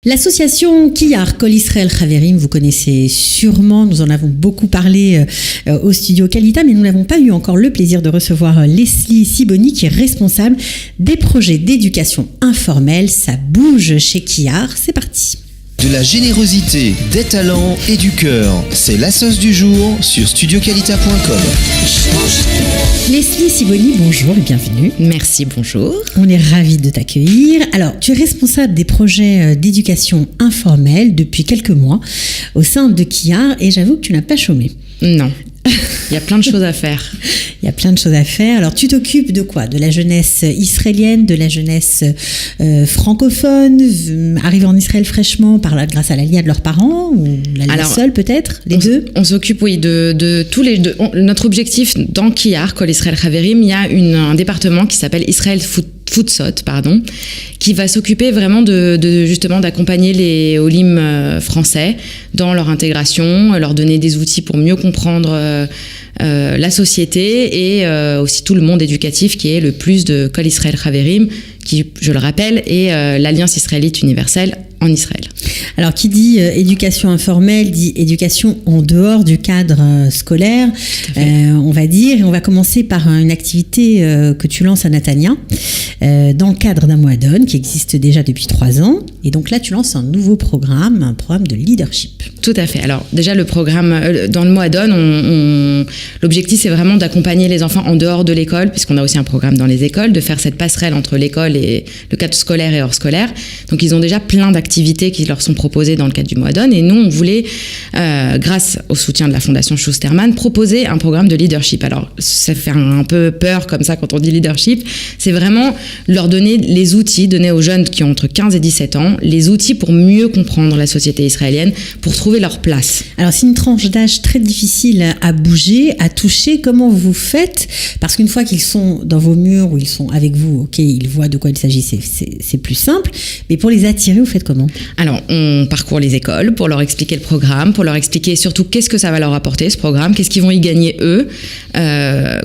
L'association Kiyar Kol Israel Chaverim, vous connaissez sûrement, nous en avons beaucoup parlé au studio Kalita, mais nous n'avons pas eu encore le plaisir de recevoir Leslie Sibony, qui est responsable des projets d'éducation informelle. Ça bouge chez Kiyar, c'est parti. De la générosité, des talents et du cœur, c'est la sauce du jour sur studiokalita.com. Leslie Sibony, bonjour et bienvenue. Merci, bonjour. On est ravis de t'accueillir. Alors, tu es responsable des projets d'éducation informelle depuis quelques mois au sein de Kiyar et j'avoue que tu n'as pas chômé. Non, il y a plein de choses à faire. Il y a plein de choses à faire. Alors, tu t'occupes de quoi ? De la jeunesse israélienne, de la jeunesse francophone, arrivée en Israël fraîchement grâce à l'alliance de leurs parents ou l'alliance seule peut-être, les deux ? On s'occupe, oui, de tous les deux. Notre objectif dans Kiyar, Kol Israel Chaverim, il y a un département qui s'appelle Israël Futsot, qui va s'occuper vraiment de justement d'accompagner les Olim français dans leur intégration, leur donner des outils pour mieux comprendre la société et aussi tout le monde éducatif qui est le plus de Kol Israel Chaverim, qui, je le rappelle, est l'Alliance israélite universelle en Israël. Alors, qui dit éducation informelle, dit éducation en dehors du cadre scolaire, on va dire. Et on va commencer par une activité que tu lances à Natania, dans le cadre d'un Moadon qui existe déjà depuis 3 ans. Et donc là, tu lances un nouveau programme, un programme de leadership. Tout à fait. Alors, déjà, le programme, dans le Moadon, l'objectif, c'est vraiment d'accompagner les enfants en dehors de l'école, puisqu'on a aussi un programme dans les écoles, de faire cette passerelle entre l'école et le cadre scolaire et hors scolaire. Donc, ils ont déjà plein d'activités qui leur sont proposées dans le cadre du Moadon. Et nous, on voulait, grâce au soutien de la Fondation Schusterman, proposer un programme de leadership. Alors, ça fait un peu peur comme ça quand on dit leadership. C'est vraiment leur donner les outils, donner aux jeunes qui ont entre 15 et 17 ans, les outils pour mieux comprendre la société israélienne, pour trouver leur place. Alors, c'est une tranche d'âge très difficile à bouger, à toucher. Comment vous faites ? Parce qu'une fois qu'ils sont dans vos murs ou ils sont avec vous, ok, ils voient de quoi il s'agit, c'est plus simple. Mais pour les attirer, vous faites comment ? Alors, on parcourt les écoles pour leur expliquer le programme, pour leur expliquer surtout qu'est-ce que ça va leur apporter, ce programme, qu'est-ce qu'ils vont y gagner eux,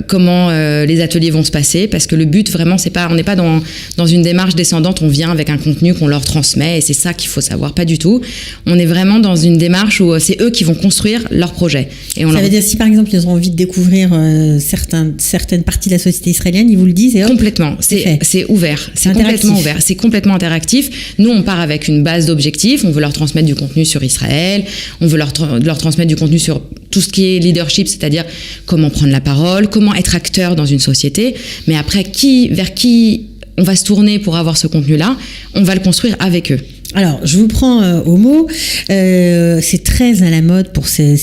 comment les ateliers vont se passer, parce que le but, vraiment, on n'est pas dans une démarche descendante, on vient avec un contenu qu'on leur transmet et c'est ça qu'il faut savoir, pas du tout. On est vraiment dans une démarche où c'est eux qui vont construire leur projet. Et ça veut dire si par exemple ils ont envie de découvrir certaines parties de la société israélienne, ils vous le disent et hop, complètement, c'est ouvert, c'est complètement ouvert, c'est complètement interactif. Nous on part avec une base d'objectifs, on veut leur transmettre du contenu sur Israël, on veut leur transmettre du contenu sur tout ce qui est leadership, c'est-à-dire comment prendre la parole, comment être acteur dans une société, mais après vers qui on va se tourner pour avoir ce contenu-là, on va le construire avec eux. Alors, je vous prends au mot. C'est très à la mode pour ces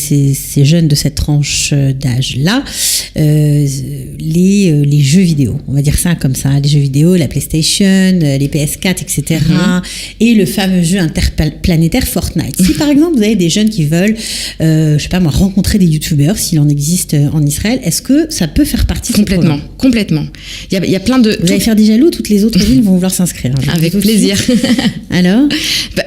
jeunes de cette tranche d'âge-là, les jeux vidéo. On va dire ça comme ça, les jeux vidéo, la PlayStation, les PS4, etc. Et le fameux jeu interplanétaire Fortnite. Si par exemple vous avez des jeunes qui veulent, je sais pas moi, rencontrer des youtubeurs, s'il en existe en Israël, est-ce que ça peut faire partie de ce programme ? Complètement. Il y a plein de. Vous allez faire des jaloux, toutes les autres villes vont vouloir s'inscrire. Avec plaisir. Alors ?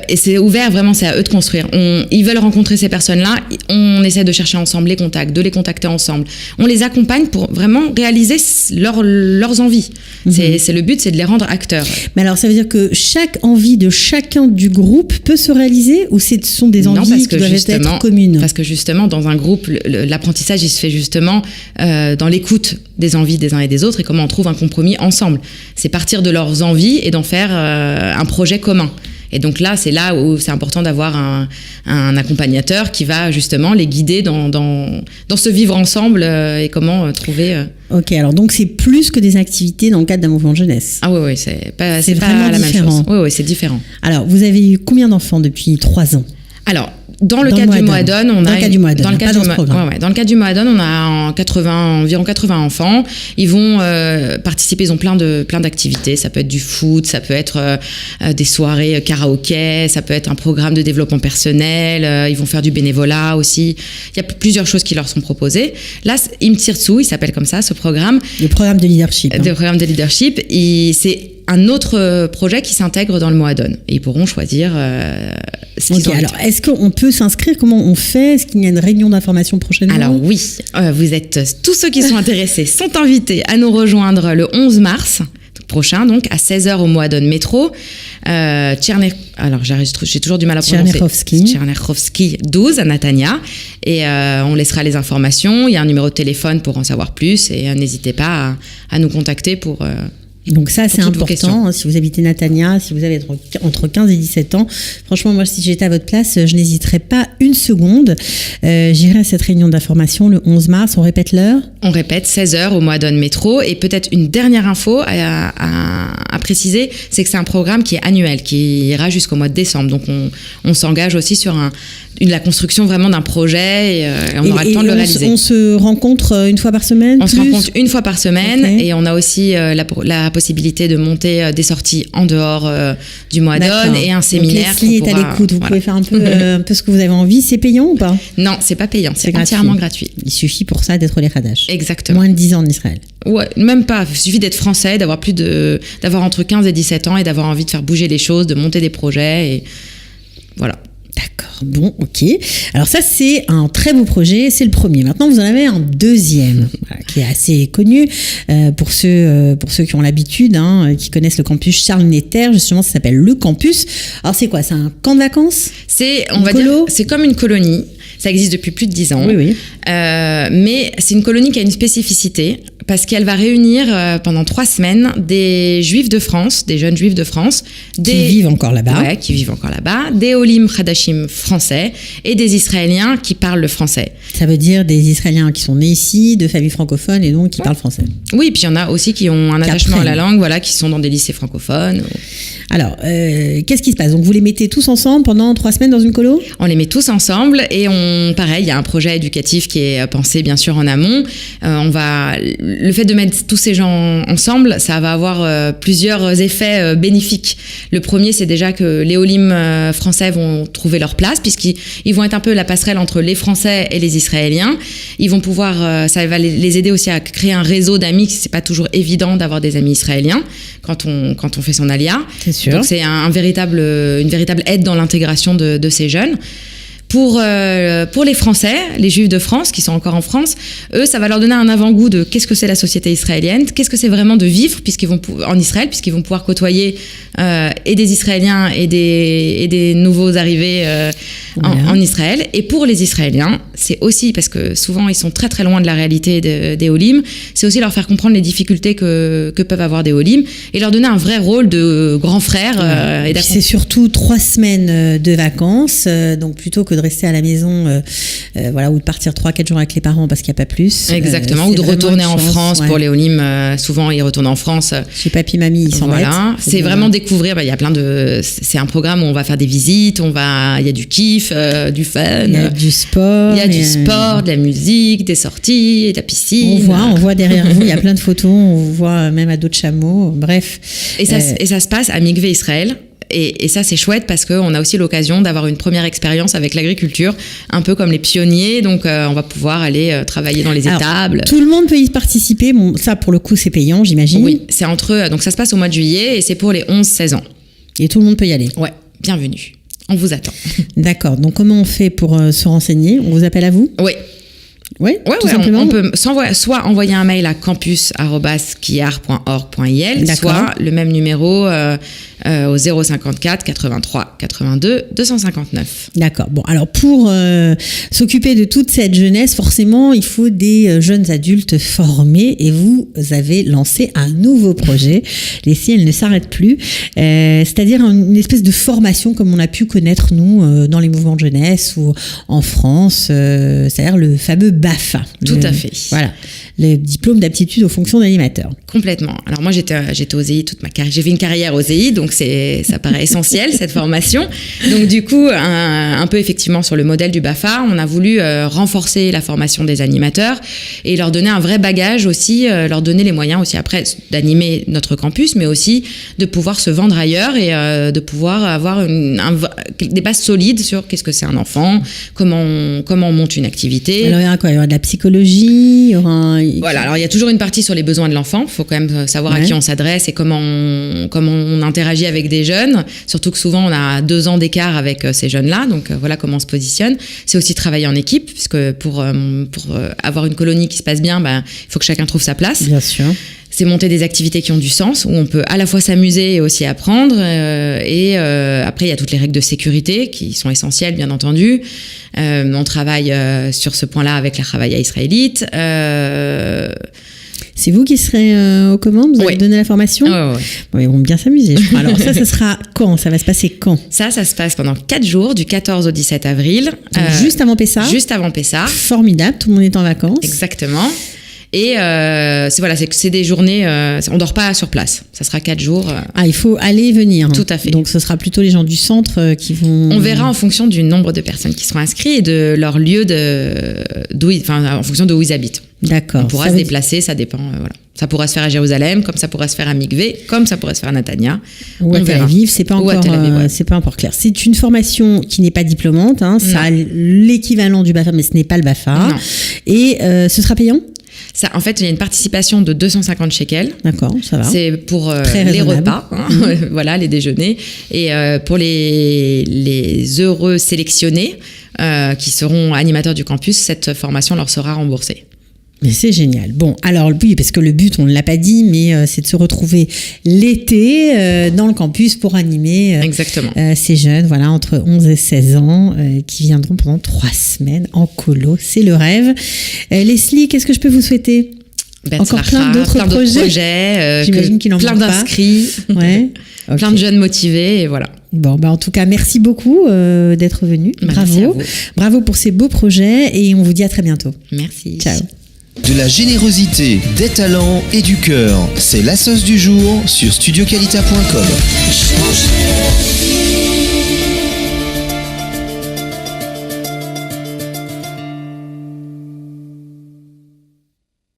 Et c'est ouvert, vraiment, c'est à eux de construire. Ils veulent rencontrer ces personnes-là, on essaie de chercher ensemble les contacts, de les contacter ensemble. On les accompagne pour vraiment réaliser leurs envies. C'est le but, c'est de les rendre acteurs. Mais alors, ça veut dire que chaque envie de chacun du groupe peut se réaliser ou ce sont des envies qui doivent être communes ? Parce que justement, dans un groupe, l'apprentissage, il se fait justement dans l'écoute des envies des uns et des autres et comment on trouve un compromis ensemble. C'est partir de leurs envies et d'en faire un projet commun. Et donc là, c'est là où c'est important d'avoir un accompagnateur qui va justement les guider dans ce vivre ensemble et comment trouver... Ok, alors donc c'est plus que des activités dans le cadre d'un mouvement de jeunesse. Ah oui, c'est pas vraiment la différent. Même chose. Oui, c'est différent. Alors, vous avez eu combien d'enfants depuis 3 ans ? Alors, dans le cadre du Moadon, on a... Dans le cadre du Moadon, pas dans ce programme. Dans le cadre du Moadon, on a environ 80 enfants. Ils vont participer, ils ont plein d'activités. Ça peut être du foot, ça peut être des soirées karaoké, ça peut être un programme de développement personnel. Ils vont faire du bénévolat aussi. Il y a plusieurs choses qui leur sont proposées. Là, Im Tirtzu, il s'appelle comme ça, ce programme. Le programme de leadership. Le programme de leadership. C'est un autre projet qui s'intègre dans le Moadon. Et ils pourront choisir ce qu'ils ont. Alors, est-ce qu'on peut s'inscrire ? Comment on fait ? Est-ce qu'il y a une réunion d'information prochainement ? Alors oui, tous ceux qui sont intéressés sont invités à nous rejoindre le 11 mars. prochain, donc à 16h au Moadon Métro. Alors j'ai toujours du mal à prononcer. Tchernerchovski 12 à Natania. Et on laissera les informations. Il y a un numéro de téléphone pour en savoir plus. Et n'hésitez pas à nous contacter pour... Donc ça, c'est important, si vous habitez Natania, si vous avez entre 15 et 17 ans. Franchement, moi, si j'étais à votre place, je n'hésiterais pas une seconde. J'irai à cette réunion d'information le 11 mars. On répète l'heure ? On répète, 16h au Moadon Métro. Et peut-être une dernière info à préciser, c'est que c'est un programme qui est annuel, qui ira jusqu'au mois de décembre. Donc on s'engage aussi sur la construction vraiment d'un projet et on aura le temps de le réaliser. On se rencontre une fois par semaine ? On se rencontre une fois par semaine, okay. Et on a aussi la possibilité de monter des sorties en dehors du Moadon et un séminaire. Donc Leslie est à l'écoute, vous pouvez faire un peu ce que vous avez envie. C'est payant ou pas ? Non, c'est pas payant, c'est entièrement gratuit. Il suffit pour ça d'être les Hadash. Exactement. Moins de 10 ans en Israël. Ouais, même pas. Il suffit d'être français, d'avoir entre 15 et 17 ans et d'avoir envie de faire bouger les choses, de monter des projets et voilà. D'accord, bon, ok. Alors ça, c'est un très beau projet, c'est le premier. Maintenant, vous en avez un deuxième, qui est assez connu pour ceux qui ont l'habitude, qui connaissent le campus Charles Netter. Justement, ça s'appelle le campus. Alors c'est quoi ? C'est un camp de vacances ? C'est comme une colonie. Ça existe depuis plus de 10 ans. Oui. Mais c'est une colonie qui a une spécificité parce qu'elle va réunir pendant 3 semaines des Juifs de France, des jeunes Juifs de France. Qui vivent encore là-bas. Ouais, qui vivent encore là-bas. Des Olim Hadashim français et des Israéliens qui parlent le français. Ça veut dire des Israéliens qui sont nés ici, de familles francophones et donc qui parlent français. Oui, puis il y en a aussi qui ont un attachement à la langue, qui sont dans des lycées francophones. Alors, qu'est-ce qui se passe ? Donc vous les mettez tous ensemble pendant 3 semaines dans une colo ? On les met tous ensemble et pareil, il y a un projet éducatif qui est pensé bien sûr en amont. Le fait de mettre tous ces gens ensemble, ça va avoir plusieurs effets bénéfiques. Le premier, c'est déjà que les Olim français vont trouver leur place puisqu'ils vont être un peu la passerelle entre les Français et les Israéliens. Ils vont pouvoir, ça va les aider aussi à créer un réseau d'amis. C'est pas toujours évident d'avoir des amis israéliens quand on fait son alia. C'est sûr. Donc c'est une véritable aide dans l'intégration de ces jeunes. Pour les Français, les Juifs de France qui sont encore en France, eux, ça va leur donner un avant-goût de qu'est-ce que c'est la société israélienne, qu'est-ce que c'est vraiment de vivre en Israël, puisqu'ils vont pouvoir côtoyer et des Israéliens et des nouveaux arrivés en Israël. Et pour les Israéliens, c'est aussi, parce que souvent ils sont très très loin de la réalité des Olim, c'est aussi leur faire comprendre les difficultés que peuvent avoir des Olim et leur donner un vrai rôle de grand frère. Et c'est surtout 3 semaines de vacances, donc plutôt que de rester à la maison, ou de partir 3-4 jours avec les parents parce qu'il n'y a pas plus. Exactement, ou de retourner en France. Pour les Olim, souvent ils retournent en France. Chez papy, mamie, ils s'en mettent. C'est vraiment découvrir, il y a c'est un programme où on va faire des visites, il y a du kiff, du fun. Il y a du sport. Il y a du sport, de la musique, des sorties, de la piscine. On voit derrière vous, il y a plein de photos, on vous voit même à dos de chameau, bref. Et ça se passe à Mikvé Israël. Et ça, c'est chouette parce qu'on a aussi l'occasion d'avoir une première expérience avec l'agriculture, un peu comme les pionniers. Donc, on va pouvoir aller travailler dans les étables. Tout le monde peut y participer. Bon, ça, pour le coup, c'est payant, j'imagine. Oui, c'est donc ça se passe au mois de juillet et c'est pour les 11-16 ans. Et tout le monde peut y aller. Ouais, bienvenue. On vous attend. D'accord. Donc, comment on fait pour se renseigner ? On vous appelle à vous ? Oui. Oui, tout simplement. On peut soit envoyer un mail à campus@skiar.org.il, soit le même numéro au 054 83 82 259. D'accord. Bon, alors pour s'occuper de toute cette jeunesse, forcément, il faut des jeunes adultes formés et vous avez lancé un nouveau projet. Les siens, elles ne s'arrêtent plus. C'est-à-dire une espèce de formation comme on a pu connaître, nous, dans les mouvements de jeunesse ou en France, c'est-à-dire le fameux BAFA. Tout à fait. Voilà, le diplôme d'aptitude aux fonctions d'animateur. Complètement. Alors moi, j'étais au ZEI toute ma carrière. J'ai fait une carrière au ZEI, donc ça paraît essentiel, cette formation. Donc du coup, un peu effectivement sur le modèle du BAFA, on a voulu renforcer la formation des animateurs et leur donner un vrai bagage aussi, leur donner les moyens aussi après d'animer notre campus, mais aussi de pouvoir se vendre ailleurs et de pouvoir avoir des bases solides sur qu'est-ce que c'est un enfant, comment on monte une activité. Alors il y aura quoi ? Il y aura de la psychologie, il y aura... Voilà, alors il y a toujours une partie sur les besoins de l'enfant, il faut quand même savoir à qui on s'adresse et comment on interagit avec des jeunes, surtout que souvent on a 2 ans d'écart avec ces jeunes-là, donc voilà comment on se positionne. C'est aussi travailler en équipe, puisque pour avoir une colonie qui se passe bien, il faut que chacun trouve sa place. Bien sûr. c'est monter des activités qui ont du sens, où on peut à la fois s'amuser et aussi apprendre. Après, il y a toutes les règles de sécurité qui sont essentielles, bien entendu. On travaille sur ce point-là avec la Chavaya israélite. C'est vous qui serez aux commandes? Vous allez donner la formation? Oui. Ils vont bien s'amuser, je crois. Alors ça sera quand? Ça va se passer quand? Ça se passe pendant 4 jours, du 14 au 17 avril. Donc, juste avant Pessah? Juste avant Pessah. Formidable, tout le monde est en vacances. Exactement. Et c'est des journées, on dort pas sur place. Ça sera 4 jours. Il faut aller et venir. Tout à fait. Donc ce sera plutôt les gens du centre qui vont... On verra en fonction du nombre de personnes qui seront inscrites et de leur lieu en fonction de où ils habitent. D'accord. On pourra se déplacer, ça dépend. Voilà. Ça pourra se faire à Jérusalem, comme ça pourra se faire à Mikvé, comme ça pourrait se faire à Netanya. Ou à Tel Aviv, c'est pas encore clair. C'est une formation qui n'est pas diplômante, ça a l'équivalent du BAFA, mais ce n'est pas le BAFA. Non. Et ce sera payant? Ça, en fait, il y a une participation de 250 shekels. D'accord, ça va. C'est pour les repas, voilà, les déjeuners. Et pour les heureux sélectionnés qui seront animateurs du campus, cette formation leur sera remboursée. Mais c'est génial. Bon, alors oui, parce que le but, on ne l'a pas dit, mais c'est de se retrouver l'été dans le campus pour animer ces jeunes, voilà, entre 11 et 16 ans, qui viendront pendant 3 semaines en colo. C'est le rêve. Leslie, qu'est-ce que je peux vous souhaiter? Encore plein d'autres projets. J'imagine qu'il en manque pas. Plein d'inscrits. Ouais. Okay. Plein de jeunes motivés, et voilà. Bon, en tout cas, merci beaucoup d'être venu. Bravo. Bravo pour ces beaux projets et on vous dit à très bientôt. Merci. Ciao. De la générosité, des talents et du cœur, c'est la sauce du jour sur studioqualita.com.